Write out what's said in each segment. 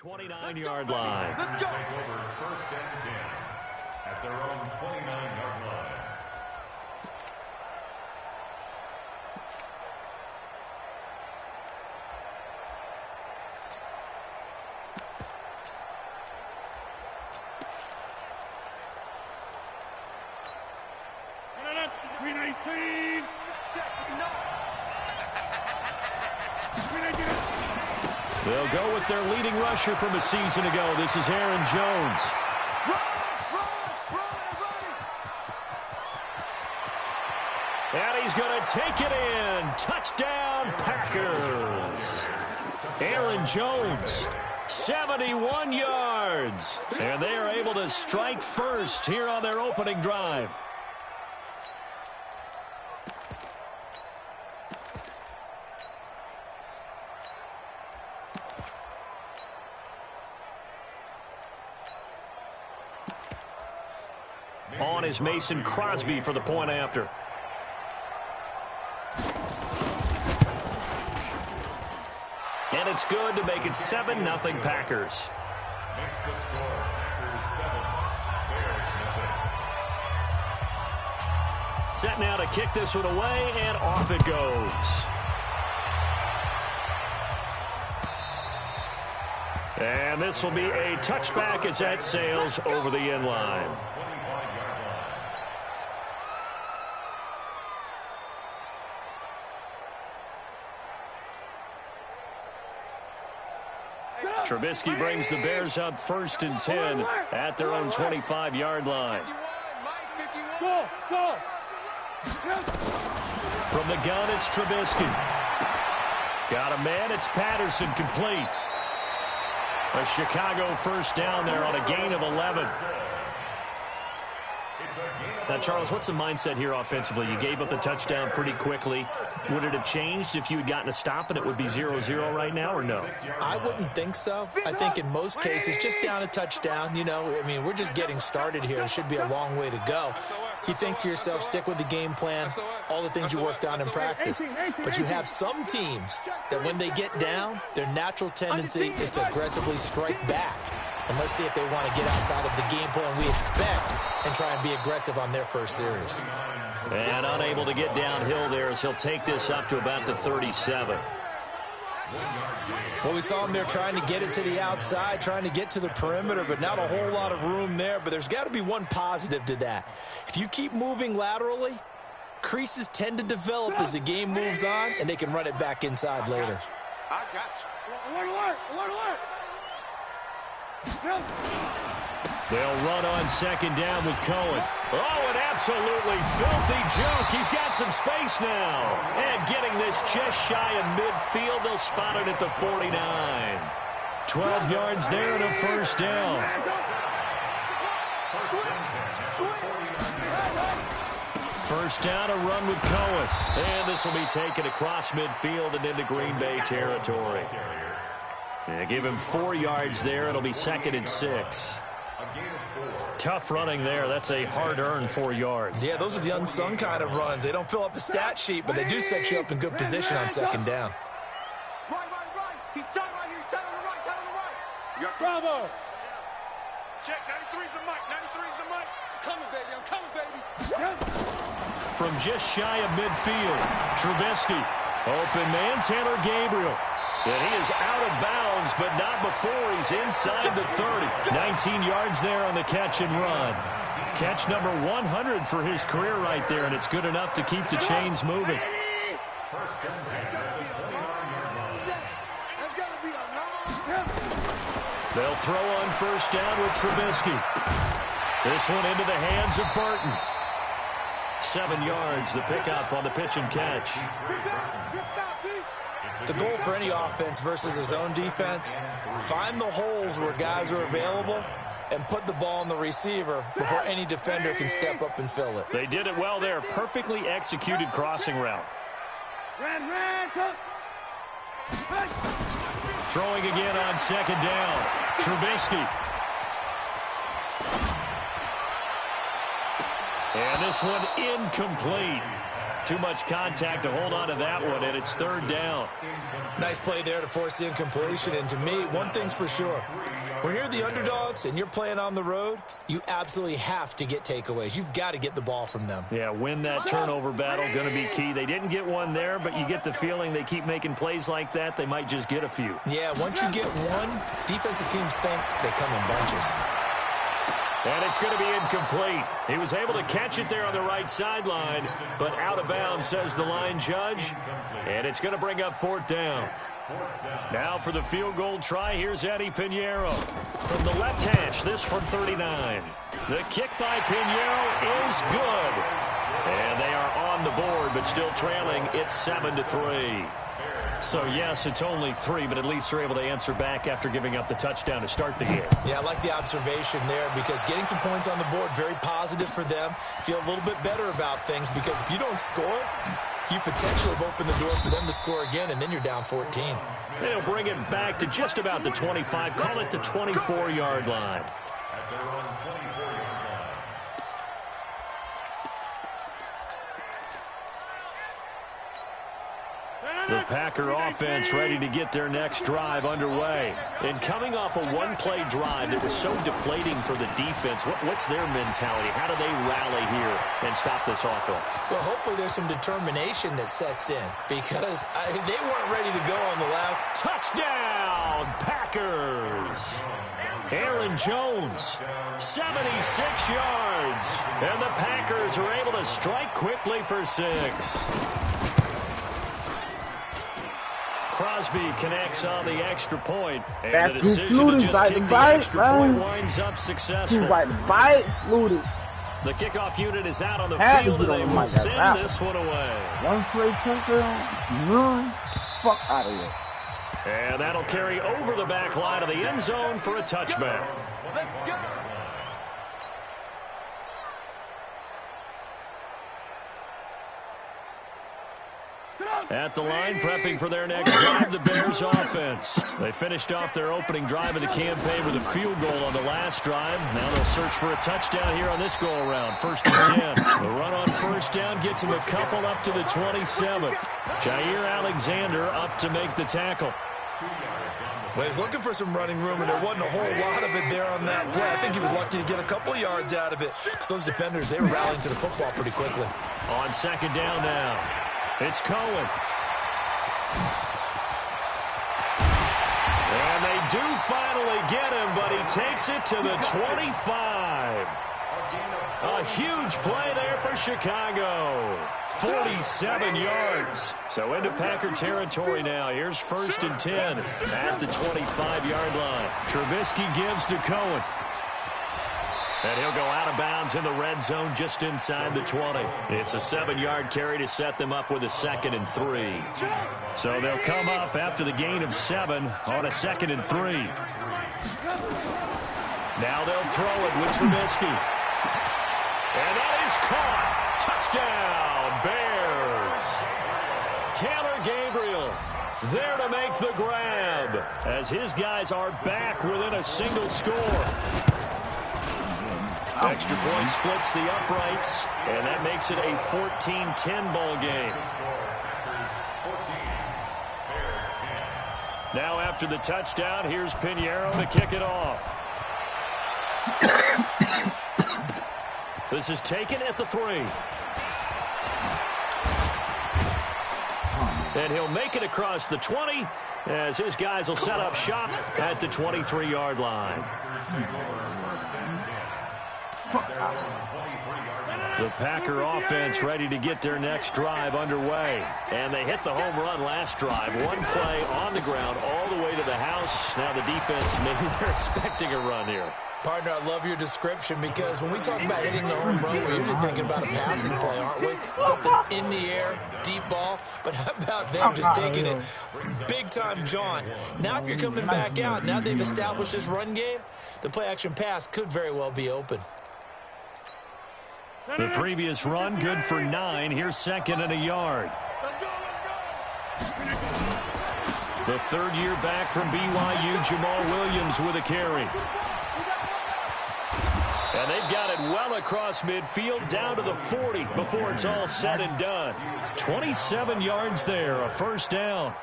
29-yard line. Let's go. Take over 1st and 10 at their own 29-yard line. They'll go with their leading rusher from a season ago. This is Aaron Jones. And he's going to take it in. Touchdown, Packers. Aaron Jones, 71 yards. And they are able to strike first here on their opening drive. On is Mason Crosby for the point after. And it's good to make it 7-0 Packers. Makes the score Packers 7, Bears 0. Set now to kick this one away, and off it goes. And this will be a touchback as that sails over the end line. Trubisky brings the Bears up 1st and 10 at their own 25-yard line. From the gun, it's Trubisky. Got a man, it's Patterson, complete. A Chicago first down there on a gain of 11. Now, Charles, what's the mindset here offensively? You gave up the touchdown pretty quickly. Would it have changed if you had gotten a stop and it would be 0-0 right now, or no? I wouldn't think so. I think in most cases, just down a touchdown, you know, I mean, we're just getting started here. It should be a long way to go. You think to yourself, stick with the game plan, all the things you worked on in practice. But you have some teams that when they get down, their natural tendency is to aggressively strike back. And let's see if they want to get outside of the game plan we expect and try and be aggressive on their first series. And unable to get downhill there as he'll take this up to about the 37. Well, we saw him there trying to get it to the outside, trying to get to the perimeter, but not a whole lot of room there. But there's got to be one positive to that. If you keep moving laterally, creases tend to develop as the game moves on, and they can run it back inside later. I got you. Alert. They'll run on 2nd down with Cohen. Oh, an absolutely filthy juke. He's got some space now. And getting this just shy of midfield, they'll spot it at the 49. 12 yards there and a first down. First down, a run with Cohen. And this will be taken across midfield and into Green Bay territory. Yeah, give him 4 yards there. It'll be 2nd and 6. Tough running there. That's a hard-earned 4 yards. Yeah, those are the unsung kind of runs. They don't fill up the stat sheet, but they do set you up in good position on 2nd down. Right. He's tight right here. He's tight on the right. You got Bravo. Check. 93's the mic. 93's the mic. I'm coming, baby. From just shy of midfield, Trubisky. Open man, Taylor Gabriel. And he is out of bounds, but not before he's inside the 30. 19 yards there on the catch and run. Catch number 100 for his career right there, and it's good enough to keep the chains moving. They'll throw on first down with Trubisky. This one into the hands of Burton. 7 yards, the pickup on the pitch and catch. The goal for any offense versus his own defense, find the holes where guys are available and put the ball on the receiver before any defender can step up and fill it. They did it well there. Perfectly executed crossing route. Throwing again on 2nd down. Trubisky. And this one incomplete. too much contact to hold on to that one, and it's third down. Nice play there to force the incompletion. And to me, one thing's for sure. When you're the underdogs and you're playing on the road, you absolutely have to get takeaways. You've got to get the ball from them. Yeah, win that turnover battle, going to be key. They didn't get one there, but you get the feeling they keep making plays like that, they might just get a few. Yeah, once you get one, defensive teams think they come in bunches. And it's going to be incomplete. He was able to catch it there on the right sideline, but out of bounds, says the line judge. And it's going to bring up fourth down. Now for the field goal try, here's Eddie Pinheiro. From the left hash, this from 39. The kick by Pinheiro is good. And they are on the board, but still trailing. It's 7-3. So, yes, it's only 3, but at least they're able to answer back after giving up the touchdown to start the game. Yeah, I like the observation there because getting some points on the board, very positive for them. Feel a little bit better about things because if you don't score, you potentially have opened the door for them to score again, and then you're down 14. They'll bring it back to just about the 25, call it the 24-yard line. At their own 24-yard line. The Packer offense ready to get their next drive underway. And coming off a one-play drive that was so deflating for the defense, what's their mentality? How do they rally here and stop this offense? Well, hopefully there's some determination that sets in because they weren't ready to go on the last. Touchdown, Packers! Aaron Jones, 76 yards. And the Packers are able to strike quickly for 6. Crosby connects on the extra point, and the decision to just kick the extra point winds up successful. The kickoff unit is out on the field, and they will send this one away. One play touchdown, run, fuck out of here. And that'll carry over the back line of the end zone for a touchback. At the line, prepping for their next drive, the Bears offense. They finished off their opening drive of the campaign with a field goal on the last drive. Now they'll search for a touchdown here on this go-around. 1st and 10. The run on first down gets him a couple up to the 27. Jair Alexander up to make the tackle. Well, he's looking for some running room, and there wasn't a whole lot of it there on that play. I think he was lucky to get a couple of yards out of it. So those defenders, they were rallying to the football pretty quickly. On second down now. It's Cohen. And they do finally get him, but he takes it to the 25. A huge play there for Chicago. 47 yards. So into Packer territory now. Here's 1st and 10 at the 25-yard line. Trubisky gives to Cohen. And he'll go out of bounds in the red zone just inside the 20. It's a 7-yard carry to set them up with a 2nd and 3. So they'll come up after the gain of 7 on a 2nd and 3. Now they'll throw it with Trubisky. And that is caught. Touchdown, Bears. Taylor Gabriel there to make the grab as his guys are back within a single score. Extra point splits the uprights, and that makes it a 14-10 ball game. Now after the touchdown, here's Pinheiro to kick it off. This is taken at the 3. And he'll make it across the 20 as his guys will set up shop at the 23-yard line. The Packer offense ready to get their next drive underway. And they hit the home run last drive. One play on the ground all the way to the house. Now the defense, maybe they're expecting a run here. Partner, I love your description because when we talk about hitting the home run, we're usually thinking about a passing play, aren't we? Something in the air, deep ball. But how about them just taking it big-time jaunt? Now if you're coming back out, now they've established this run game, the play-action pass could very well be open. The previous run, good for 9. Here's 2nd and a yard. The 3rd year back from BYU, Jamal Williams with a carry. And they've got it well across midfield, down to the 40 before it's all said and done. 27 yards there, a first down.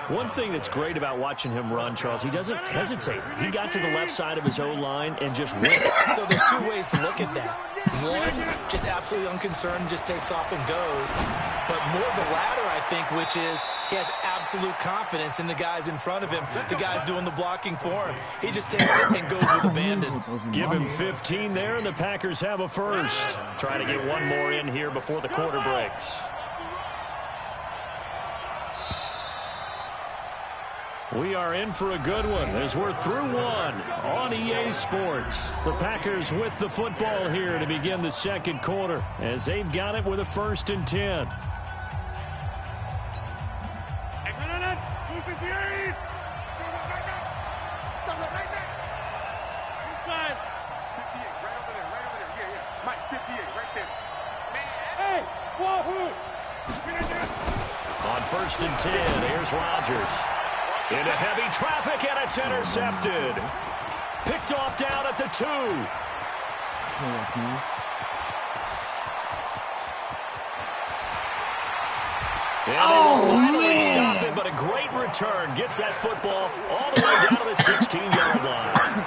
One thing that's great about watching him run, Charles, he doesn't hesitate. He got to the left side of his O-line and just went. So there's two ways to look at that. One, just absolutely unconcerned, just takes off and goes. But more the latter, I think, which is he has absolute confidence in the guys in front of him, the guys doing the blocking for him. He just takes it and goes with abandon. Give him 15 there, and the Packers have a first. Trying to get one more in here before the quarter breaks. We are in for a good one as we're through one on EA Sports. The Packers with the football here to begin the second quarter as they've got it with a 1st and 10. On 1st and 10, here's Rodgers. Into heavy traffic, and it's intercepted. Picked off down at the 2. And they will finally stop it, but a great return. Gets that football all the way down to the 16-yard line.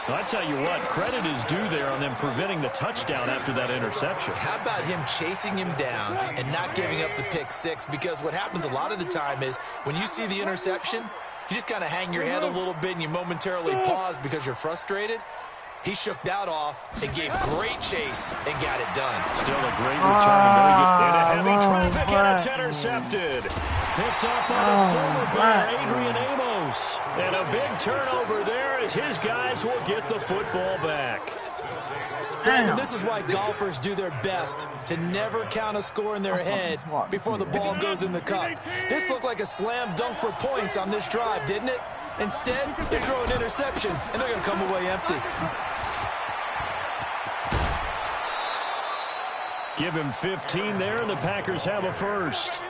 Well, I tell you what, credit is due there on them preventing the touchdown after that interception. How about him chasing him down and not giving up the pick 6? Because what happens a lot of the time is when you see the interception, you just kind of hang your head a little bit and you momentarily pause because you're frustrated. He shook that off and gave great chase and got it done. Still a great return. Very good. Into heavy traffic, and it's intercepted. Picked up by the former Bear, Adrian Amos. And a big turnover there as his guys will get the football back. And this is why golfers do their best to never count a score in their head before the ball goes in the cup. This looked like a slam dunk for points on this drive, didn't it? Instead, they throw an interception, and they're going to come away empty. Give him 15 there, and the Packers have a first.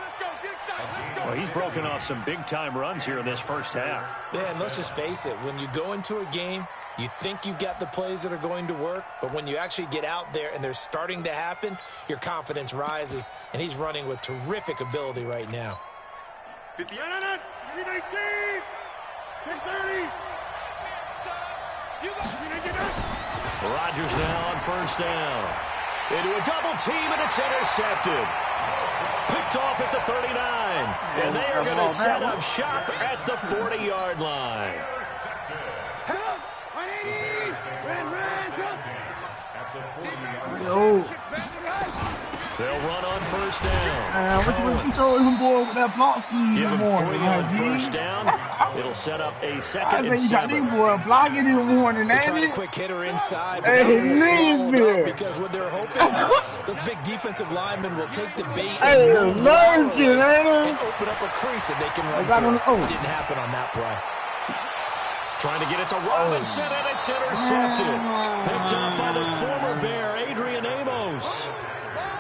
Well, he's broken off some big-time runs here in this first half. Yeah, and let's just face it. When you go into a game, you think you've got the plays that are going to work, but when you actually get out there and they're starting to happen, your confidence rises, and he's running with terrific ability right now. 50. Rodgers now on 1st down. Into a double team, and it's intercepted. Picked off at the 39. And they are going to set up shop at the 40-yard line. They'll run on 1st down. Give him 3 on 1st down. It'll set up a 2nd and 7. They tried a quick hitter inside, but because what they're hoping, those big defensive linemen will take the bait and open up a crease that they can run through. It didn't happen on that play. Trying to get it to Robinson, and it's intercepted. Picked up by the former Bear, Adrian Amos.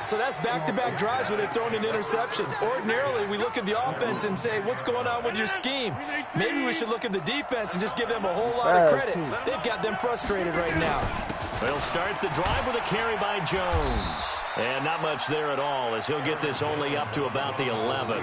So that's back-to-back drives where they've thrown an interception. Ordinarily, we look at the offense and say, what's going on with your scheme? Maybe we should look at the defense and just give them a whole lot of credit. They've got them frustrated right now. They'll start the drive with a carry by Jones. And not much there at all as he'll get this only up to about the 11.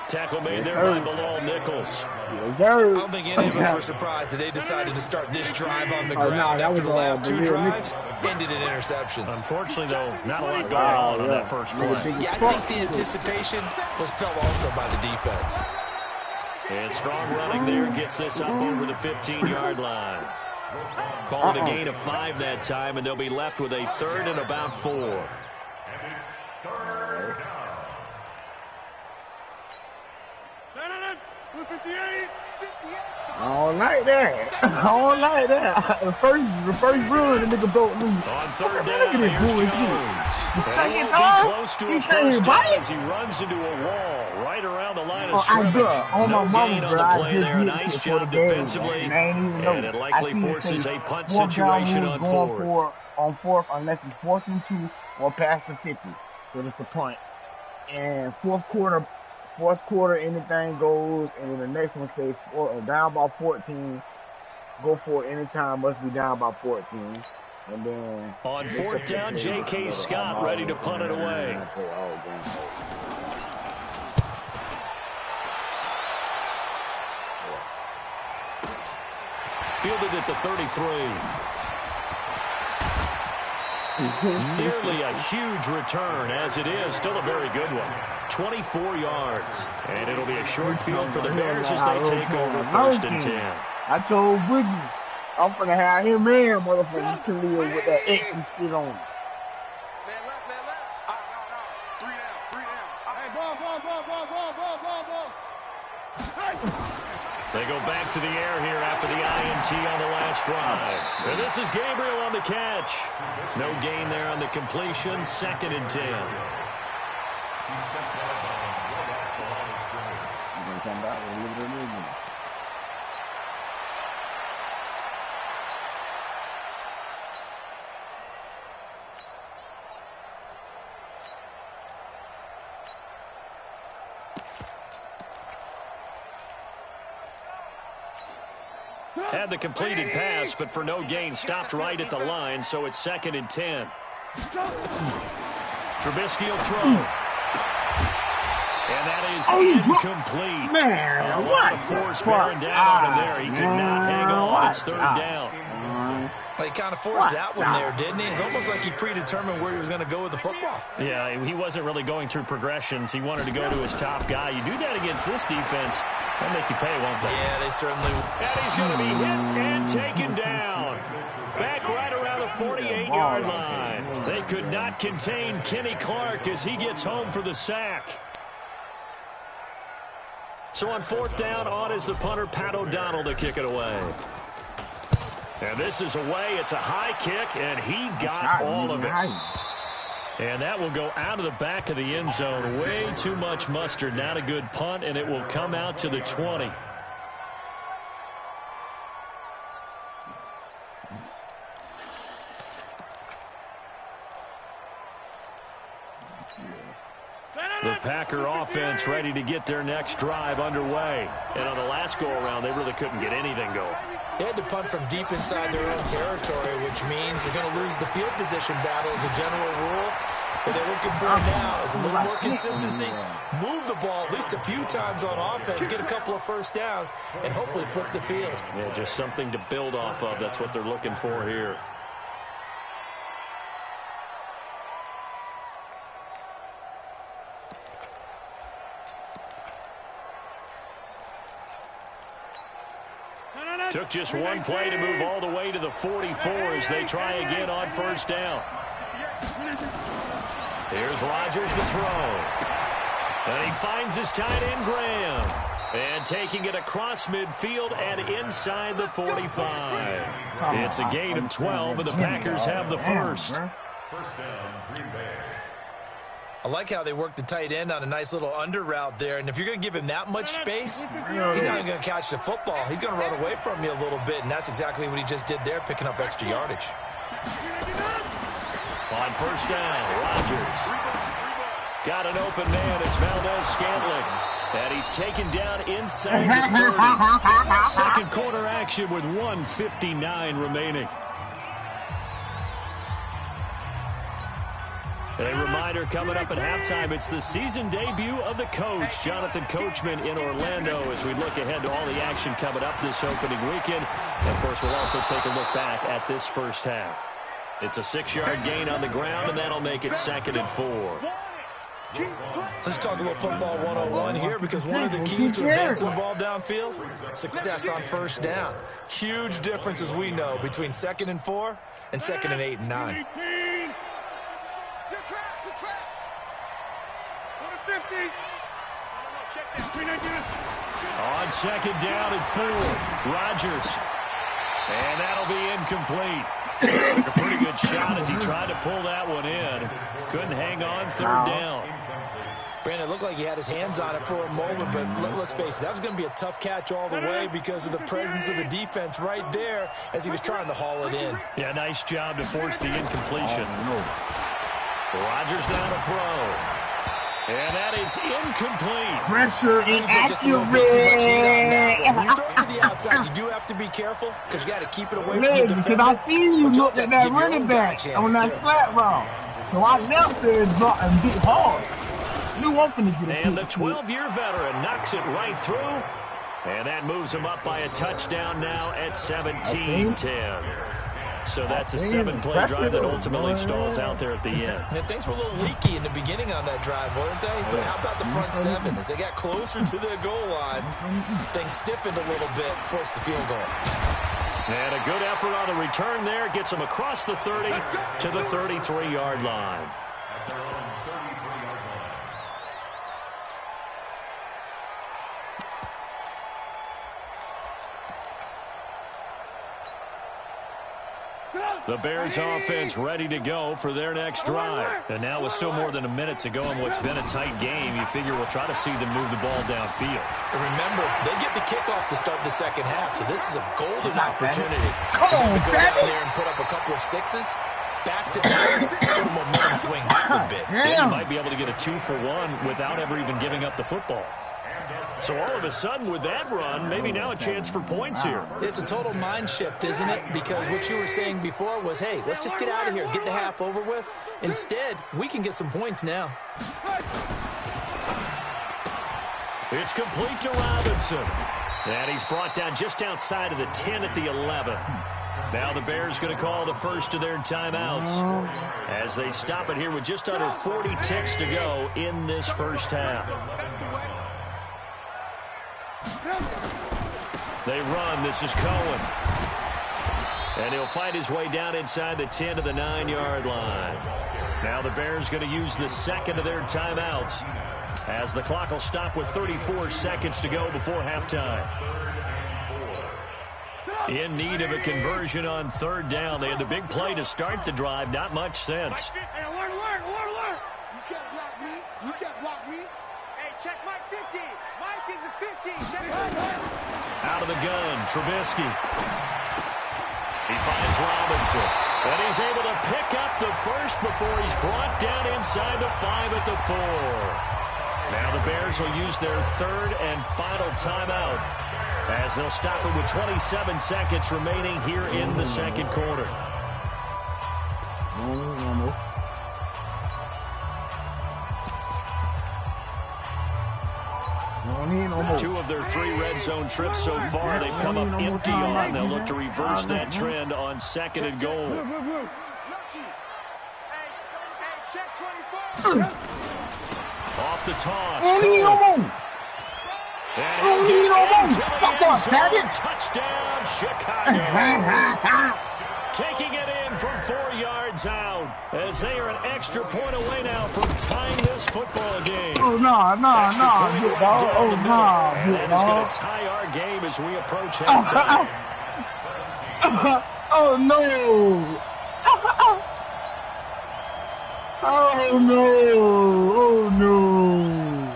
Tackle made there by Bilal Nichols. I don't think any of us were surprised that they decided to start this drive on the ground after the last 2 drives ended in interceptions. Unfortunately, though, not a lot going on that first play. Yeah, I think the anticipation was felt also by the defense. And strong running there gets this up over the 15-yard line. Call it a gain of 5 that time, and they'll be left with a 3rd and about 4. And it's 3rd down. All night there. All night there. The first run, the nigga broke loose. On 3rd down, here's Jones. And he won't be close to a first down as he runs into a wall right around the line of scrimmage. No gain on the play there. Nice job defensively. And it likely forces a punt situation on 4th. On 4th, unless it's 4th and 2 or past the 50. So that's the punt. And fourth quarter, anything goes. And then the next one says down by 14. go for it anytime. Must be down by 14. And then on fourth down, J.K. Scott ready to punt it away. Fielded at the 33. Nearly a huge return, as it is. Still a very good one. 24 yards. And it'll be a short field for the Bears as they take over 1st and 10. I told Boogie, I'm going to have him man, motherfucker, to live with that extra shit on him. Man left. No. 3 down. Hey, ball. They go back to the air here after the INT on the last drive. And this is Gabriel on the catch. No gain there on the completion. 2nd and 10. Had the completed pass, but for no gain, stopped right at the line, so it's 2nd and 10. Trubisky will throw. And that is incomplete. Man, a lot of force bearing down on him there. He could not hang on. It's 3rd down. Well, he kind of forced that one there, didn't he? It's almost like he predetermined where he was going to go with the football. Yeah, he wasn't really going through progressions. He wanted to go to his top guy. You do that against this defense, they'll make you pay, won't they? Yeah, they certainly will. And he's going to be hit and taken down. Back right around the 48-yard line. They could not contain Kenny Clark as he gets home for the sack. So on 4th down, on is the punter, Pat O'Donnell, to kick it away. And this is away. It's a high kick, and he got all of it. And that will go out of the back of the end zone. Way too much mustard. Not a good punt, and it will come out to the 20. The Packer offense ready to get their next drive underway. And on the last go-around, they really couldn't get anything going. They had to punt from deep inside their own territory, which means they're going to lose the field position battle as a general rule. What they're looking for now is a little more consistency, move the ball at least a few times on offense, get a couple of first downs, and hopefully flip the field. Yeah, just something to build off of. That's what they're looking for here. Took just one play to move all the way to the 44 as they try again on 1st down. Here's Rodgers to throw. And he finds his tight end, Graham. And taking it across midfield and inside the 45. It's a gain of 12, and the Packers have the first. 1st down, Green Bay. I like how they work the tight end on a nice little under route there. And if you're going to give him that much space, he's not going to catch the football. He's going to run away from you a little bit, and that's exactly what he just did there, picking up extra yardage. On 1st down, Rodgers. Got an open man. It's Valdez-Scantling. And he's taken down inside the 30. 2nd quarter action with 1:59 remaining. A reminder coming up at halftime, it's the season debut of the coach, Jonathan Coachman, in Orlando, as we look ahead to all the action coming up this opening weekend. And, of course, we'll also take a look back at this first half. It's a 6-yard gain on the ground, and that'll make it 2nd and 4. Let's talk a little football 101 here, because one of the keys to advancing the ball downfield, success on 1st down. Huge difference, as we know, between 2nd and 4 and 2nd and 8 and 9. Good trap. On the 50. Check that. 319. On 2nd down and 4, Rodgers. And that'll be incomplete. Took a pretty good shot as he tried to pull that one in. Couldn't hang on 3rd down. Brandon, it looked like he had his hands on it for a moment, but let's face it, that was going to be a tough catch all the way because of the presence of the defense right there as he was trying to haul it in. Yeah, nice job to force the incompletion. Rodgers now to throw. And that is incomplete. Pressure Just a little bit too much heat on that one. When you inactive. throw it to the outside, you do have to be careful because you got to keep it away from the Leg, defender. because I seen you But you look also at have to that give your running own guy a back chance, on that too. flat route. So I left there and beat hard. Knew I'm finna get a And the kick. 12-year veteran knocks it right through. And that moves him up by a touchdown now at 17-10. So that's a 7-play drive that ultimately stalls out there at the end. And things were a little leaky in the beginning on that drive, weren't they? But how about the front seven? As they got closer to the goal line, things stiffened a little bit, forced the field goal. And a good effort on the return there. Gets him across the 30 to the 33-yard line. At their own 33-yard line. The Bears offense ready to go for their next drive. And now with still more than a minute to go in what's been a tight game, you figure we'll try to see them move the ball downfield. And remember, they get the kickoff to start the second half, so this is a golden opportunity Come for them on, to go Daddy. down there and put up a couple of sixes. Back to back, what a momentum swing that would be. Yeah, you might be able to get a 2-for-1 without ever even giving up the football. So all of a sudden, with that run, maybe now a chance for points here. It's a total mind shift, isn't it? Because what you were saying before was, hey, let's just get out of here, get the half over with. Instead, we can get some points now. It's complete to Robinson. And he's brought down just outside of the 10 at the 11. Now the Bears going to call the first of their timeouts as they stop it here with just under 40 ticks to go in this first half. They run. This is Cohen. And he'll fight his way down inside the 10 to the 9-yard line. Now the Bears going to use the second of their timeouts as the clock will stop with 34 seconds to go before halftime. In need of a conversion on third down. They had the big play to start the drive. Not much sense. Hey, alert. You can't block me. You can't block me. Hey, check Mike 50. Mike is a 50. Check Mike. Out of the gun, Trubisky. He finds Robinson. And he's able to pick up the first before he's brought down inside the 5 at the 4. Now the Bears will use their third and final timeout as they'll stop it with 27 seconds remaining here in the second quarter. Two of their 3 red zone trips so far, they've come up empty on. They'll look to reverse that trend on second and goal. Off the toss. Cohen. And he'll get into the end zone. Touchdown, Chicago. Taking it in from 4 yards out as they are an extra point away now from tying this football game. Oh, no, Extra point good right dog. down Oh, the middle. no, And good that is going dog. to tie our game as we approach halftime. Oh, no. Oh, no. Oh, no.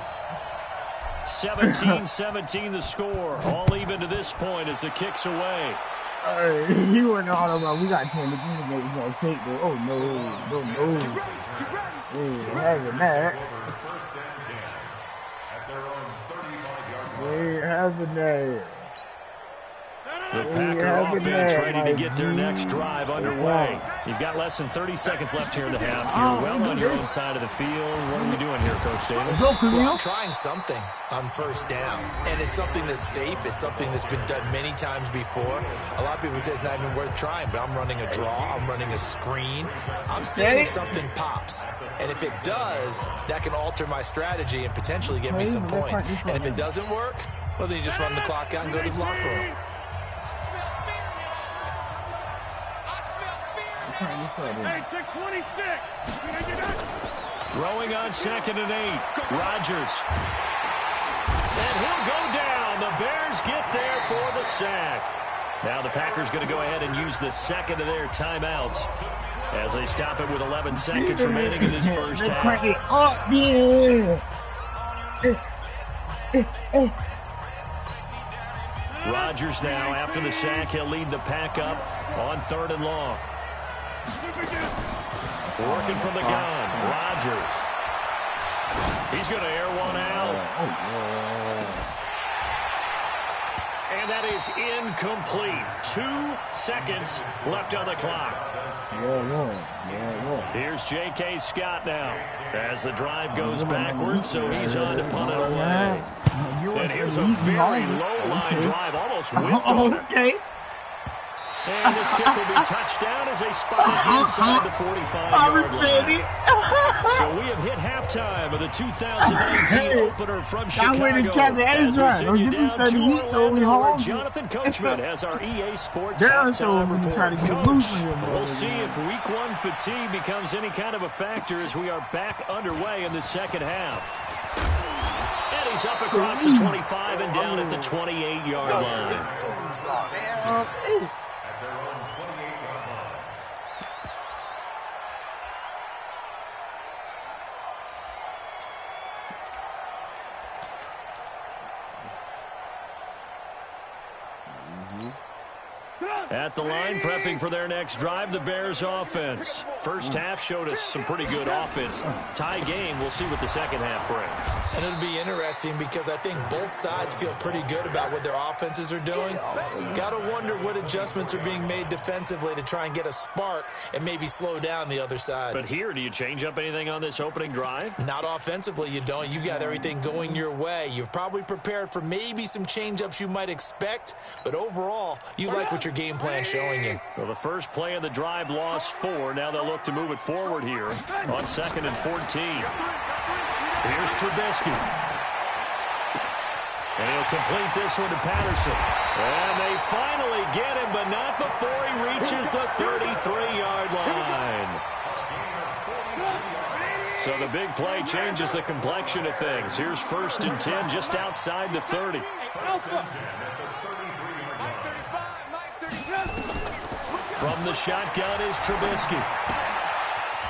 17-17 the score. All even to this point as the kick's away. He went all about, we got 10 to give it, we're going to take it. Oh, no. Oh, no. Having that. First and 10 at their own 35-yard line. We having that. The Packer offense ready to get their next drive underway. You've got less than 30 seconds left here in the half. You're well on your own side of the field. What are we doing here, Coach Davis? Well, I'm trying something on first down, and it's something that's safe. It's something that's been done many times before. A lot of people say it's not even worth trying, but I'm running a draw. I'm running a screen. I'm seeing if something pops, and if it does, that can alter my strategy and potentially get me some points. And if it doesn't work, well, then you just run the clock out and go to the locker room. Hey, check 26. Throwing on second and 8. Rodgers. And he'll go down. The Bears get there for the sack. Now the Packers going to go ahead and use the second of their timeouts as they stop it with 11 seconds remaining in this first half. Rodgers now, after the sack, he'll lead the pack up on third and long. Working from the gun, Rodgers. He's going to air one out. And that is incomplete. 2 seconds left on the clock. Here's J.K. Scott now as the drive goes backwards, so he's on to punt it away. And here's a very low-line drive, almost whiffed on it. And this kick will be touched down as they spot it inside the 45-yard line. So we have hit halftime of the 2019 opener from Chicago. As we send you down to Orlando, where Jonathan Coachman has our EA Sports halftime report. Coach, we'll see if Week 1 fatigue becomes any kind of a factor as we are back underway in the second half. And he's up across the 25 and down at the 28-yard line. At the line, prepping for their next drive, the Bears offense. First half showed us some pretty good offense. Tie game, we'll see what the second half brings. And it'll be interesting because I think both sides feel pretty good about what their offenses are doing. Got to wonder what adjustments are being made defensively to try and get a spark and maybe slow down the other side. But here, do you change up anything on this opening drive? Not offensively, you don't. You got everything going your way. You've probably prepared for maybe some change-ups you might expect, but overall, you like what your game plan showing you. Well, the first play of the drive lost 4. Now they'll look to move it forward here on 2nd and 14. Here's Trubisky. And he'll complete this one to Patterson. And they finally get him, but not before he reaches the 33-yard line. So the big play changes the complexion of things. Here's 1st and 10 just outside the 30. From the shotgun is Trubisky.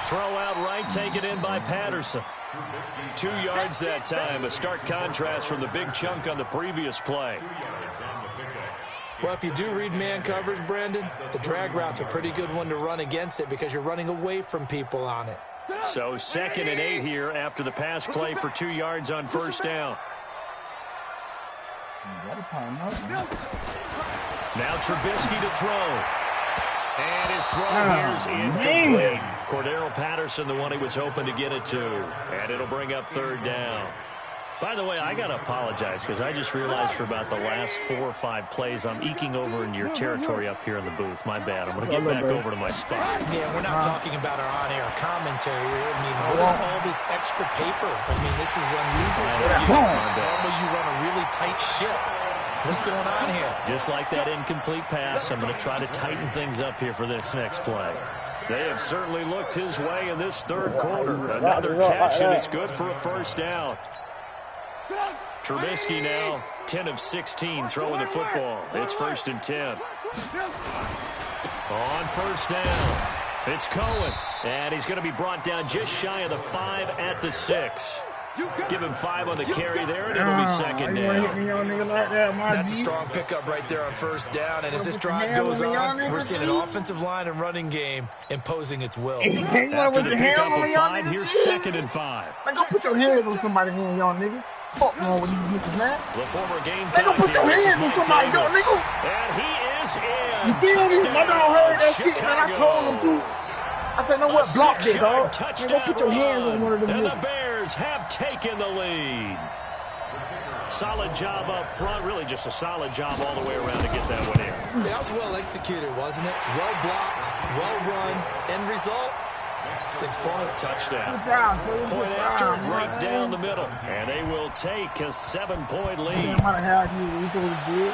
Throw out right, taken in by Patterson. 2 yards that time, a stark contrast from the big chunk on the previous play. Well, if you do read man coverage, Brandon, the drag route's a pretty good one to run against it because you're running away from people on it. So 2nd and 8 here after the pass play for 2 yards on 1st down. Now Trubisky to throw. And his throw here is incomplete. Cordero Patterson, the one he was hoping to get it to. And it'll bring up 3rd down. By the way, I got to apologize because I just realized for about the last 4 or 5 plays, I'm eking over into your territory up here in the booth. My bad. I'm going to get back over to my spot. Yeah, we're not talking about our on-air commentary here. I mean, what is all this extra paper? I mean, this is unusual. Normally you run a really tight ship. What's going on here? Just like that incomplete pass, I'm going to try to tighten things up here for this next play. They have certainly looked his way in this 3rd quarter. Another catch, and it's good for a 1st down. Trubisky now, 10 of 16, throwing the football. It's 1st and 10. On 1st down, it's Cohen. And he's going to be brought down just shy of the 5 at the 6. Give him 5 on the carry there, and it'll be 2nd down. That's a strong pickup right there on 1st down. And as this drive goes on, we're seeing an offensive line and running game imposing its will. After the pickup of 5, here's 2nd and 5. Like, go put your hands on somebody's hand, y'all nigga. Fuck no, when you get this man. The former game Go put your hands on somebody, y'all nigga. And he is in. You feel me? My dog heard that shit, man. I told him to. I said, no, what? Block this, dog. Man, go put your hands on one of them and niggas. The Bears have taken the lead. Solid job up front. Really just a solid job all the way around to get that one in. That was well executed, wasn't it? Well blocked, well run. End result, 6 points. Touchdown. Point after, right down the middle. And they will take a 7-point lead. No matter how you did.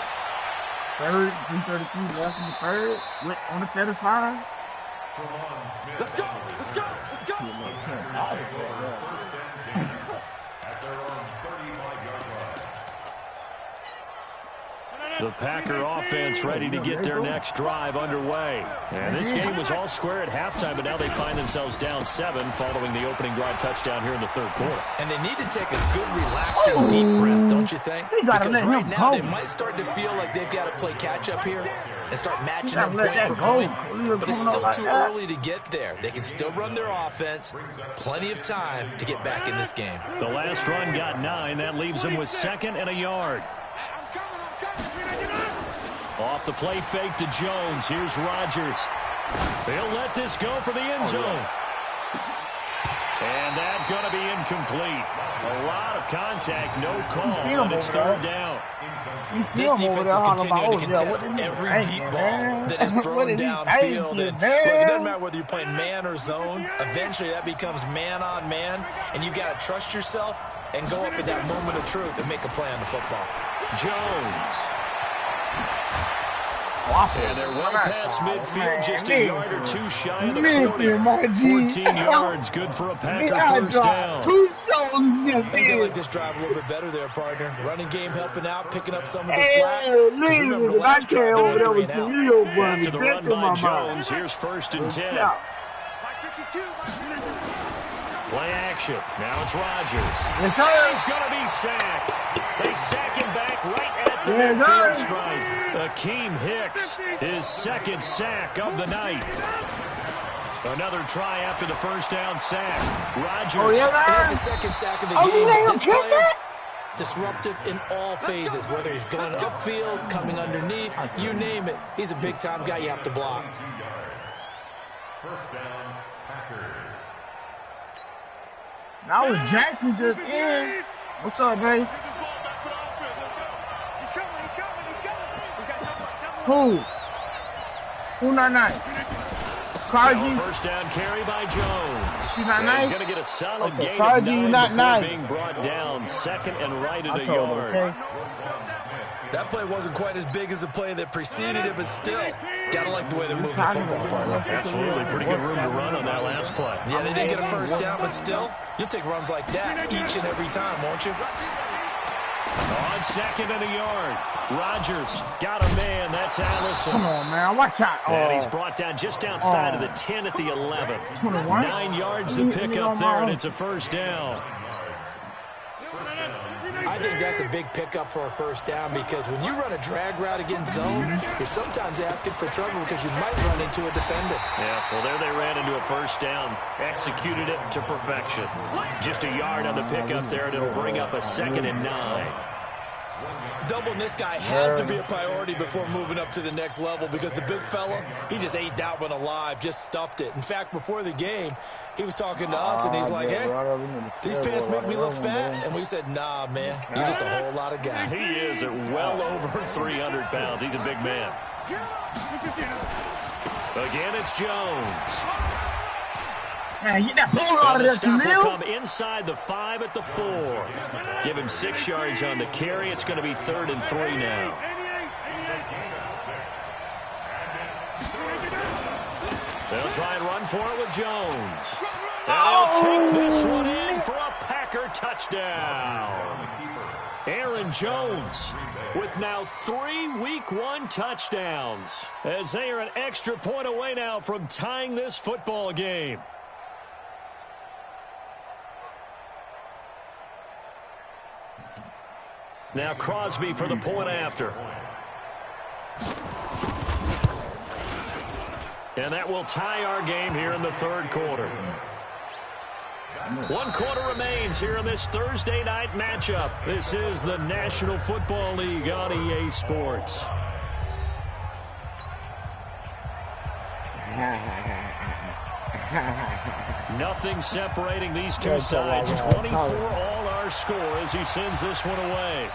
3rd, 3:33 left in the 3rd. Went on the 35. Let's go! Let's go! Let's go! At their own 35-yard line. The Packer offense ready to get their next drive underway. And this game was all square at halftime, but now they find themselves down 7 following the opening drive touchdown here in the 3rd quarter. And they need to take a good, relaxing, deep breath, don't you think? Because right now they might start to feel like they've got to play catch-up here. and start matching them point for point. But it's still too early to get there. They can still run their offense. Plenty of time to get back in this game. The last run got 9. That leaves them with 2nd and a yard. Off the play fake to Jones. Here's Rodgers. He'll let this go for the end zone. And that's going to be incomplete. A lot of contact, no call, and it's 3rd down. This defense is continuing to contest every deep ball that is thrown downfield. And look, it doesn't matter whether you're playing man or zone. Eventually, that becomes man on man, and you've got to trust yourself and go up at that moment of truth and make a play on the football. Jones. And they're well past midfield, just a yard or 2 shy of the 40. 14 yards, good for a Packer first down. I think they like this drive a little bit better there, partner. Running game helping out, picking up some of the slack. Because remember, the last drive, they went 3 and out. After the run by Jones, here's 1st and 10. Play action. Now it's Rodgers. He's going to be sacked. They sack him back right at the midfield stripe. Akeem Hicks, his 2nd sack of the night. Another try after the first down sack. Rodgers. And that's the 2nd sack of the game. This player, disruptive in all phases, whether he's going upfield, coming underneath, you name it. He's a big-time guy you have to block. First down, Packers. Now was Jackson just in. What's up, babe? Who not nice? Cardi. First down carry by Jones. She's not nice. He's going to get a solid gain Cardi, of 9 not before nice. being brought down 2nd and right at a yard. Okay. That play wasn't quite as big as the play that preceded it, but still, gotta like the way they're moving the football, partner. Absolutely, pretty good room to run on that last play. Yeah, they didn't get a first down, but still, you'll take runs like that each and every time, won't you? On 2nd and a yard. Rodgers got a man. That's Allison. Come on, man. Watch out. And he's brought down just outside of the 10 at the 11. 21. 9 yards to pick up there, and it's a first down. I think that's a big pickup for a first down because when you run a drag route against zone, you're sometimes asking for trouble because you might run into a defender. Yeah, well, there they ran into a first down, executed it to perfection. Just a yard on the pickup there, and it'll bring up a 2nd and 9. Doubling this guy has to be a priority before moving up to the next level because the big fella, he just ate that one alive, just stuffed it. In fact, before the game, he was talking to us, and he's like, hey, these pants make me look fat. And we said, nah, man, you're just a whole lot of guy. He is at well over 300 pounds. He's a big man. Again, it's Jones. Man, get that ball out of The there, stop will Camille. come inside the 5 at the 4. Give him 6 yards on the carry. It's going to be 3rd and 3 now. They'll try and run for it with Jones. And he'll take this one in for a Packer touchdown. Aaron Jones with now 3 Week 1 touchdowns as they are an extra point away now from tying this football game. Now Crosby for the point after. And that will tie our game here in the 3rd quarter. 1 quarter remains here in this Thursday night matchup. This is the National Football League on EA Sports. Nothing separating these two sides. 24 all our score as he sends this one away.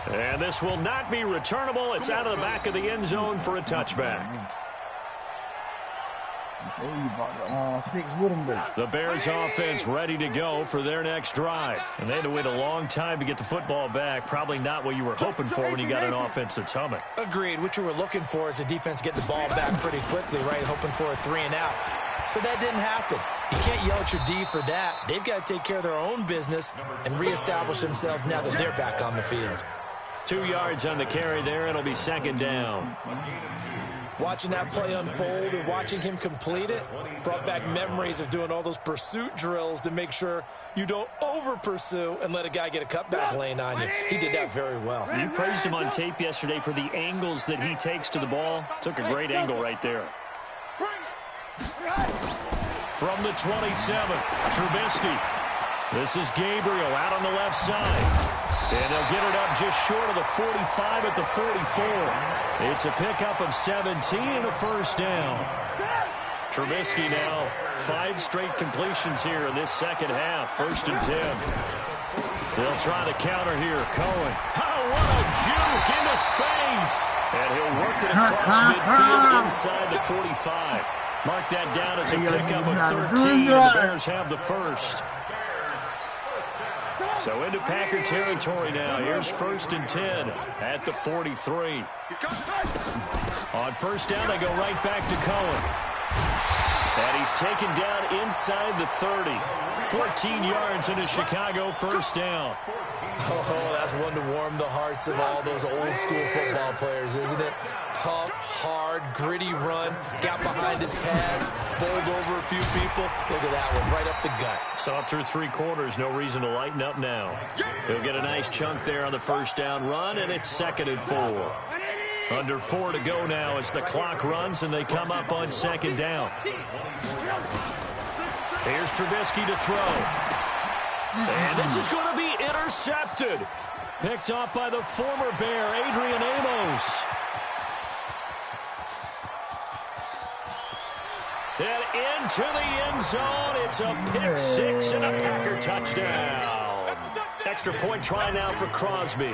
And this will not be returnable. It's out of the back of the end zone for a touchback. The Bears offense ready to go for their next drive. And they had to wait a long time to get the football back. Probably not what you were hoping for when you got an offense that's humming. Agreed. What you were looking for is the defense getting the ball back pretty quickly, right? Hoping for a 3 and out. So that didn't happen. You can't yell at your D for that. They've got to take care of their own business and reestablish themselves now that they're back on the field. 2 yards on the carry there. It'll be 2nd down. Watching that play unfold and watching him complete it brought back memories of doing all those pursuit drills to make sure you don't over-pursue and let a guy get a cutback lane on you. He did that very well. You praised him on tape yesterday for the angles that he takes to the ball. Took a great angle right there. From the 27, Trubisky. This is Gabriel out on the left side. And they'll get it up just short of the 45 at the 44. It's a pickup of 17 and a first down. Trubisky now 5 straight completions here in this second half. 1st and 10. They'll try the counter here. Cohen. Oh, what a juke into space. And he'll work it across midfield inside the 45. Mark that down as a pickup of 13, and the Bears have the first. So into Packer territory now. Here's 1st and 10 at the 43. On first down, they go right back to Cohen. And he's taken down inside the 30. 14 yards into Chicago, first down. Oh, that's one to warm the hearts of all those old school football players, isn't it? Tough, hard, gritty run. Got behind his pads, bowled over a few people. Look at that one, right up the gut. Saw it through 3 quarters. No reason to lighten up now. He'll get a nice chunk there on the first down run, and it's 2nd and 4. Under 4 to go now as the clock runs, and they come up on 2nd down. Here's Trubisky to throw. And this is going to be intercepted. Picked off by the former Bear, Adrian Amos. And into the end zone. It's a pick 6 and a Packer touchdown. Extra point try now for Crosby.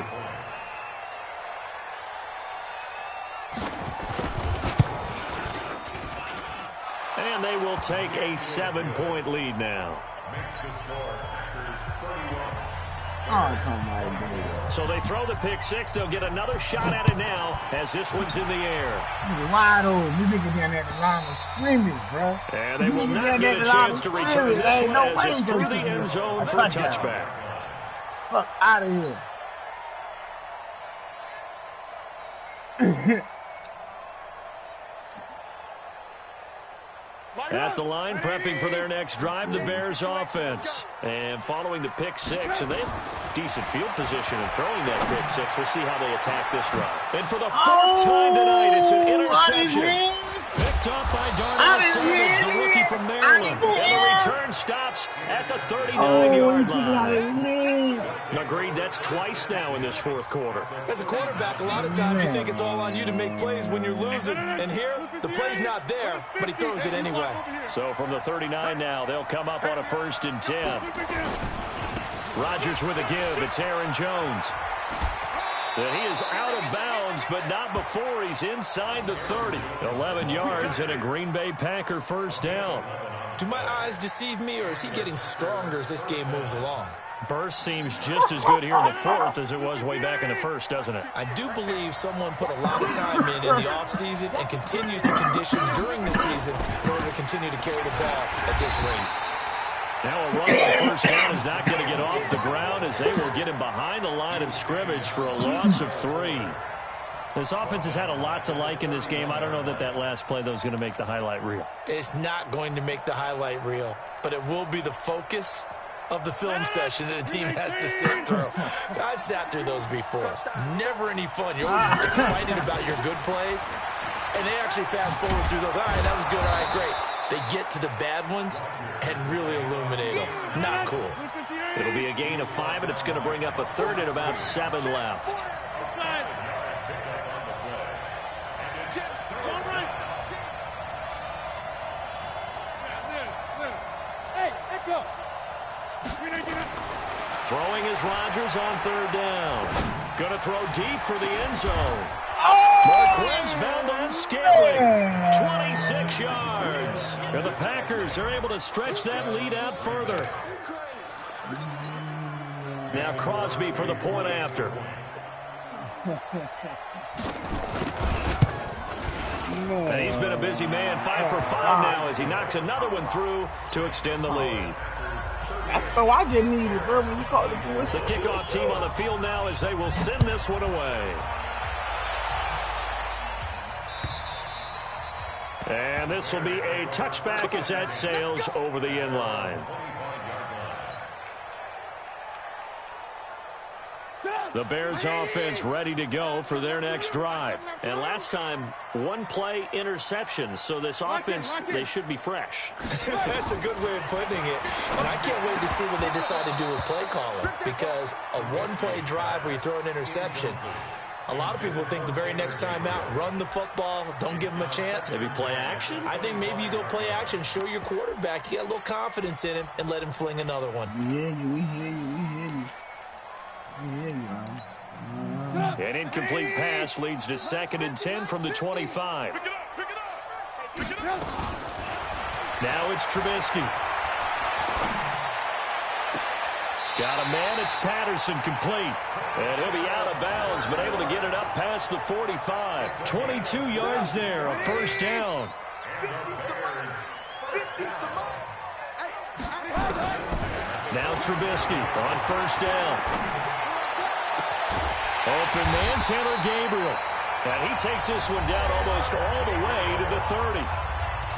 And they will take a 7-point lead now. So they throw the pick 6. They'll get another shot at it now as this one's in the air. Wide open. You niggas down there at the line was screaming, bro. And they will not get a chance to return this one as it's through the end zone for a touchback. Fuck out of here. At the line, prepping for their next drive, the Bears offense. And following the pick 6, and they have decent field position in throwing that pick 6. We'll see how they attack this run. And for the 4th time tonight, it's an interception. Picked up by Darnell Savage, the rookie from Maryland. And the return stops at the 39-yard line. Agreed, that's twice now in this 4th quarter. As a quarterback, a lot of times you think it's all on you to make plays when you're losing. And here, the play's not there, but he throws it anyway. So from the 39 now, they'll come up on a 1st and 10. Rodgers with a give. It's Aaron Jones. And he is out of bounds, but not before he's inside the 30. 11 yards and a Green Bay Packer first down. Do my eyes deceive me, or is he getting stronger as this game moves along? Burst seems just as good here in the 4th as it was way back in the 1st, doesn't it? I do believe someone put a lot of time in the offseason and continues to condition during the season in order to continue to carry the ball at this rate. Now a run on first down is not going to get off the ground as they will get him behind the line of scrimmage for a loss of 3. This offense has had a lot to like in this game. I don't know that that last play, though, is going to make the highlight reel. It's not going to make the highlight reel, but it will be the focus of the film session that the team has to sit through. I've sat through those before. Never any fun. You're always excited about your good plays, and they actually fast forward through those. All right, that was good. All right, great. They get to the bad ones and really illuminate them. Not cool. It'll be a gain of 5, and it's going to bring up a 3rd and about 7 left. Throwing is Rodgers on 3rd down. Going to throw deep for the end zone. Marquez Valdez-Scantling, 26 yards. And the Packers are able to stretch that lead out further. Now Crosby for the point after. And he's been a busy man, 5 for 5 now as he knocks another one through to extend the lead. So I just need it, bro, when you call the boys. The kickoff team on the field now as they will send this one away. And this will be a touchback as that sails over the end line. The Bears offense ready to go for their next drive. And last time, one play interception. So this offense, they should be fresh. That's a good way of putting it. And I can't wait to see what they decide to do with play calling. Because a one-play drive where you throw an interception, a lot of people think the very next time out, run the football, don't give them a chance. Maybe play action? I think maybe you go play action, show your quarterback, you got a little confidence in him, and let him fling another one. We hear you. An incomplete pass leads to 2nd and 10 from the 25. Now it's Trubisky. Got a man, it's Patterson, complete. And he'll be out of bounds, but able to get it up past the 45. 22 yards there, a first down. Now Trubisky on first down. Open man, Taylor Gabriel. And he takes this one down almost all the way to the 30.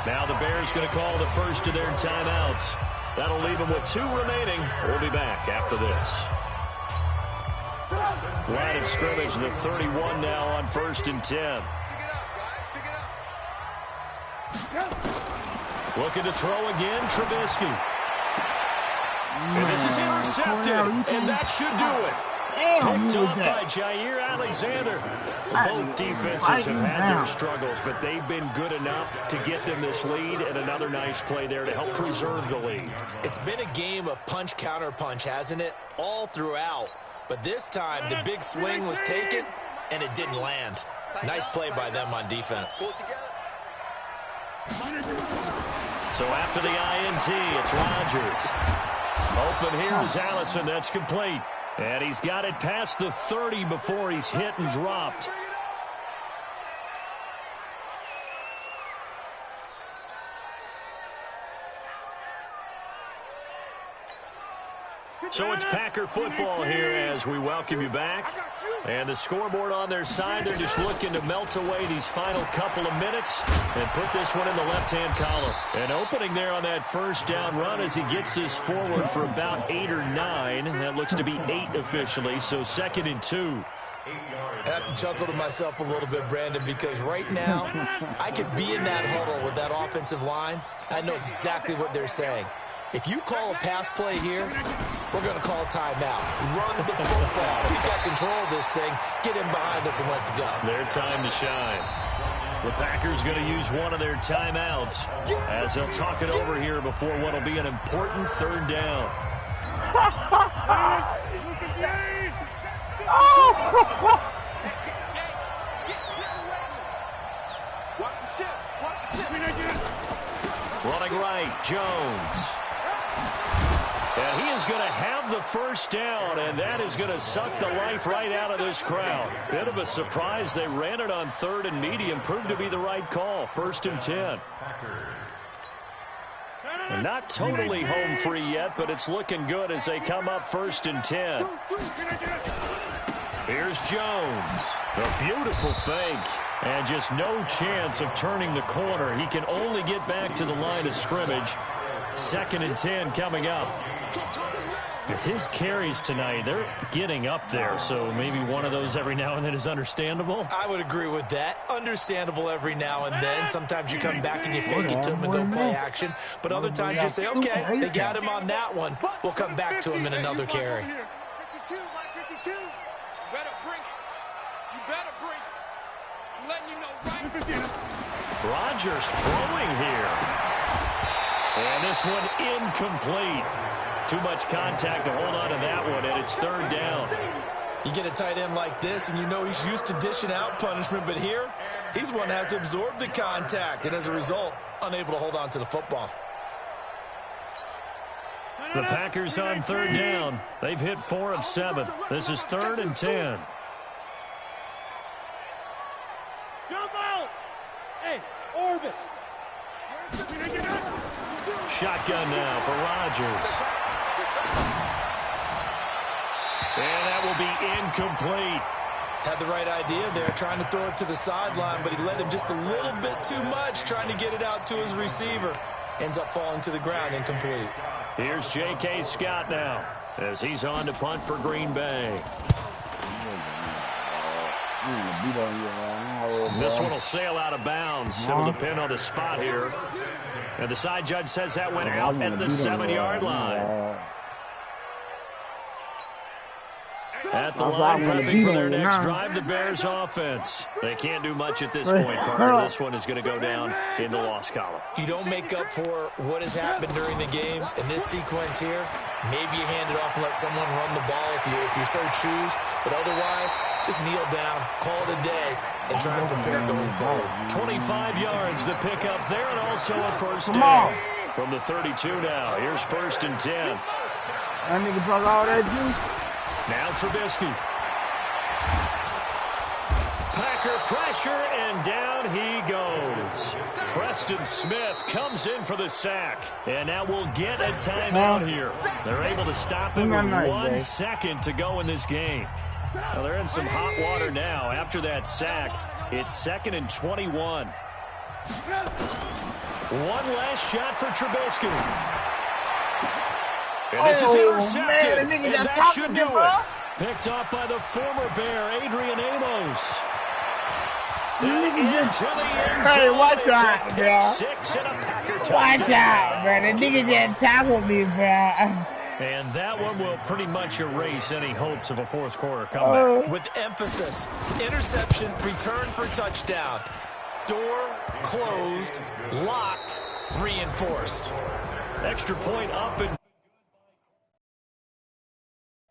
Now the Bears going to call the first of their timeouts. That'll leave them with 2 remaining. We'll be back after this. Line of scrimmage, the 31 now on 1st and 10. Looking to throw again, Trubisky. And this is intercepted, and that should do it. Picked up by Jair Alexander. Both defenses have had their struggles, but they've been good enough to get them this lead, and another nice play there to help preserve the lead. It's been a game of punch-counter-punch, hasn't it? All throughout. But this time, the big swing was taken, and it didn't land. Nice play by them on defense. So after the INT, it's Rodgers. Open here is Allison. That's complete. And he's got it past the 30 before he's hit and dropped. So it's Packer football here as we welcome you back. And the scoreboard on their side, they're just looking to melt away these final couple of minutes and put this one in the left-hand column. And opening there on that first down run as he gets this forward for about 8 or 9. That looks to be 8 officially, so 2nd and 2. I have to chuckle to myself a little bit, Brandon, because right now I could be in that huddle with that offensive line. I know exactly what they're saying. If you call a pass play here, we're going to call a timeout. Run the football. We've got control of this thing. Get him behind us and let's go. Their time to shine. The Packers going to use one of their timeouts as they'll talk it over here before what will be an important 3rd down. Running right, Jones. And he is going to have the first down, and that is going to suck the life right out of this crowd. Bit of a surprise. They ran it on 3rd and medium. Proved to be the right call. 1st and 10. And not totally home free yet, but it's looking good as they come up 1st and 10. Here's Jones. A beautiful fake. And just no chance of turning the corner. He can only get back to the line of scrimmage. 2nd and 10 coming up. His carries tonight, they're getting up there, so maybe one of those every now and then is understandable. I would agree with that. Understandable every now and then. Sometimes you come back and you fake it to him and go play action. But other times you say, okay, they got him on that one. We'll come back to him in another carry. 52, Mike 52. You better bring it. You better bring it. I'm letting you know right. Rodgers throwing here. And this one incomplete. Too much contact to hold on to that one, and it's 3rd down. You get a tight end like this, and you know he's used to dishing out punishment, but here, he's one that has to absorb the contact, and as a result, unable to hold on to the football. The Packers on 3rd down. They've hit 4 of 7. This is 3rd and 10. Jump out! Hey, orbit! Shotgun now for Rodgers. And that will be incomplete. Had the right idea there, trying to throw it to the sideline, but he led him just a little bit too much, trying to get it out to his receiver. Ends up falling to the ground, incomplete. Here's J.K. Scott now, as he's on to punt for Green Bay. This one will sail out of bounds. Able to pin on the spot here. And the side judge says that went out at the 7-yard line. At the line, prepping for their next drive, the Bears offense. They can't do much at this point, partner. This one is going to go down in the loss column. You don't make up for what has happened during the game in this sequence here. Maybe you hand it off and let someone run the ball if you so choose. But otherwise, just kneel down, call it a day, and try and prepare going forward. 25 yards, the pickup there, and also a first down. From the 32 now, here's 1st and 10. That nigga talk all that juice. Now Trubisky. Packer pressure, and down he goes. Preston Smith comes in for the sack. And now we'll get a timeout here. They're able to stop it with 1 second to go in this game. Well, they're in some hot water now. After that sack, it's 2nd and 21. One last shot for Trubisky. And this is intercepted, man, and that should do it. Picked off by the former Bear, Adrian Amos. Into the end zone. Hey, watch out, bro. 6 and a Packer touchdown. Watch out, bro. The nigga just tackled me, bro. And that one will pretty much erase any hopes of a fourth quarter comeback. With emphasis, interception, return for touchdown. Door closed, locked, reinforced. Extra point up and